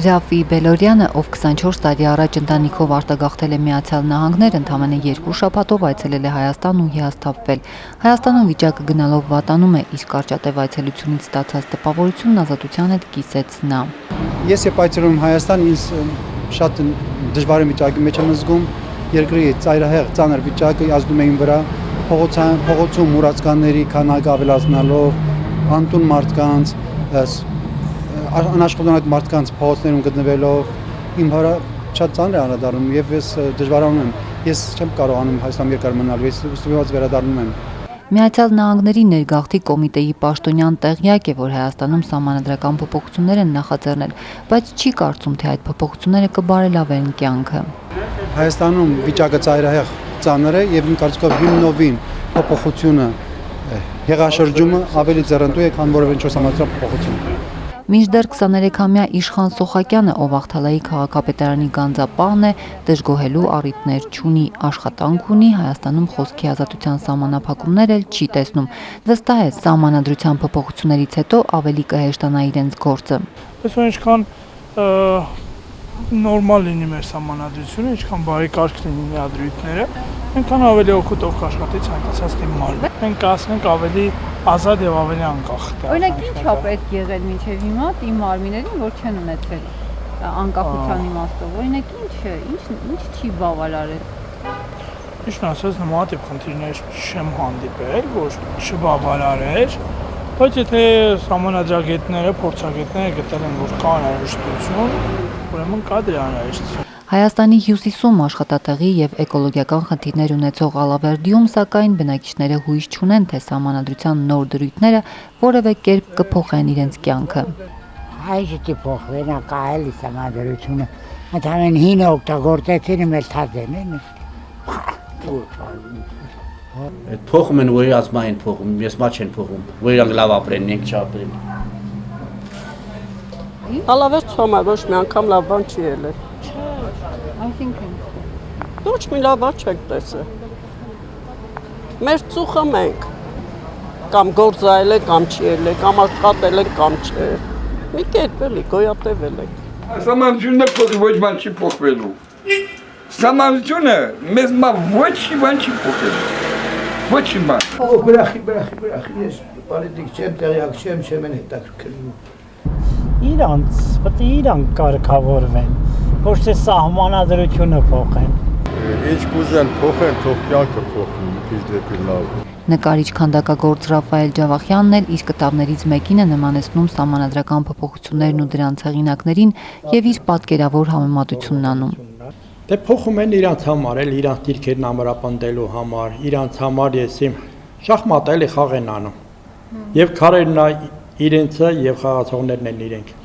Ռաֆի Բելորյանը, ով 24 տարի առաջ ընտանիքով արտագաղթել է Միացյալ Նահանգներ, ընդամենը 2 շաբաթով այցելել է Հայաստան ու հիասթափվել։ Հայաստանում վիճակը գնալով վատանում է, իսկ կարճատև այցելությունից ստացած տպավորությունն ազատության հետ կիսեց նա։ Ես երբ այցելում Հայաստան, ինձ շատ դժվար վիճակի մեջ եմ զգում, երկրի ծայրահեղ ծանր վիճակը ազդում է իմ վրա, փողոցում մուրացկանների քանակը ավելացնելով, անտուն մարդկանց, անաշխատանակ մարդկանց փողոցներում գտնվելով իմ վրա շատ ծանր է անդրադառնում եւ ես դժվարանում եմ։ Ես չեմ կարողանում Հայաստանում երկար մնալ, ես ուսումնասիրված վերադառնում եմ։ Միացյալ Նահանգների ներգաղթի կոմիտեի պաշտոնյան տեղյակ է, որ Հայաստանում սահմանադրական փոփոխություններ են նախաձեռնել, բայց չի կարծում, թե այդ փոփոխությունները կբարելավեն կյանքը։ Հայաստանում վիճակը ծայրահեղ ծանր է եւ իմ կարծիքով հիմնովին փոփոխությունը հեղաշրջումը ավելի ձեռնտու է, քան որևէ ինչ սահմանադրական փոփոխություն։ Մինչդեռ 23-ամյա Իշխան Սոխակյանը, ով Աղթալայի քաղաքապետարանի գանձապահն է, դժգոհելու առիթներ չունի, աշխատանք ունի, Հայաստանում խոսքի ազատության սահմանափակումներ էլ չի տեսնում։ Վստահ է, սահմանադրության փոփոխություններից հետո ավելի կհեշտանա իրենց գործը։ Ըստ ինչքան նորմալ լինի մեր սահմանադրությունը, ինչքան բարեկարգ լինի միադրույթները, այնքան ավելի օգուտով կաշխատի ցանկացած դիմարկ։ Մենք կասենք ավելի ազատ եւ ավելի անկախ։ Օրինակ ինչ է պետք եղել մինչեւ հիմա իմ մարմիներին, որ չեն ունեցել անկախության իմաստով։ Օրինակ ինչ չի բավարարել։ Ինչն ասած նմանատիպ խնդիրներ չեմ հանդիպել, որ չբավարարեր, բայց եթե սահմանադրագետները, փորձագետները գտել են, որ կա անհրաժեշտություն, ուրեմն կա դրա անհրաժեշտություն։ Հայաստանի հյուսիսում աշխատատեղի եւ էկոլոգիական խնդիրներ ունեցող Ալավերդիում, սակայն բնակիչները հույս չունեն, թե սահմանադրության նոր դրույթները որևէ կերպ կփոխեն իրենց կյանքը։ Հայժի փոխվեն, կայելի սահմանադրությունը, ընդհանրեն հին օգտագործեցին մեր թազերն են։ Այդ փոխում են, որ ասում են փոխում, ես մա չեն փոխում, որ իրանք լավ ապրեն, մենք չապրեն։ Ալավերդ համար ոչ մի անգամ լավ բան չի ելել։ Այսինքն Ոչ մի լավ բան չեք տեսել։ Մեր ծուխը մենք կամ գործայել է, կամ չի ելել, կամ աշխատել է, կամ չէ։ Մի կերպ էլի գոյատևել եք։ Սահմանությունը ոչ բան չի փոխվելու։ Սահմանությունը մեզ ոչ բան չի փոխելու։ Ոչ բան։ Բրախի, ես պոլիտիկ չեմ, տեղյակ չեմ են հետաքրքրվում։ Իրանք կարգավորվեն, ոչ թե սահմանադրությունը փոխեն։ Ինչ կուզեն փոխեն, թող կյանքը փոխեն, քիչ դեպի լավ։ Նկարիչ քանդակագործ Ռաֆայել Ջավախյանն էլ իր կտավներից մեկին է նմանեցնում սահմանադրական փոփոխություններն ու դրանց հեղինակներին եւ իր պատկերավոր համեմատությունն անում։ Դե փոխում են իրանց համար, իրանց դիրքերն ամրապնդելու համար, իրանց համար եսիմ շախմատ էլի խաղ են անում։ Եվ քարերն իրենցը եւ խաղացողներն են իրենք։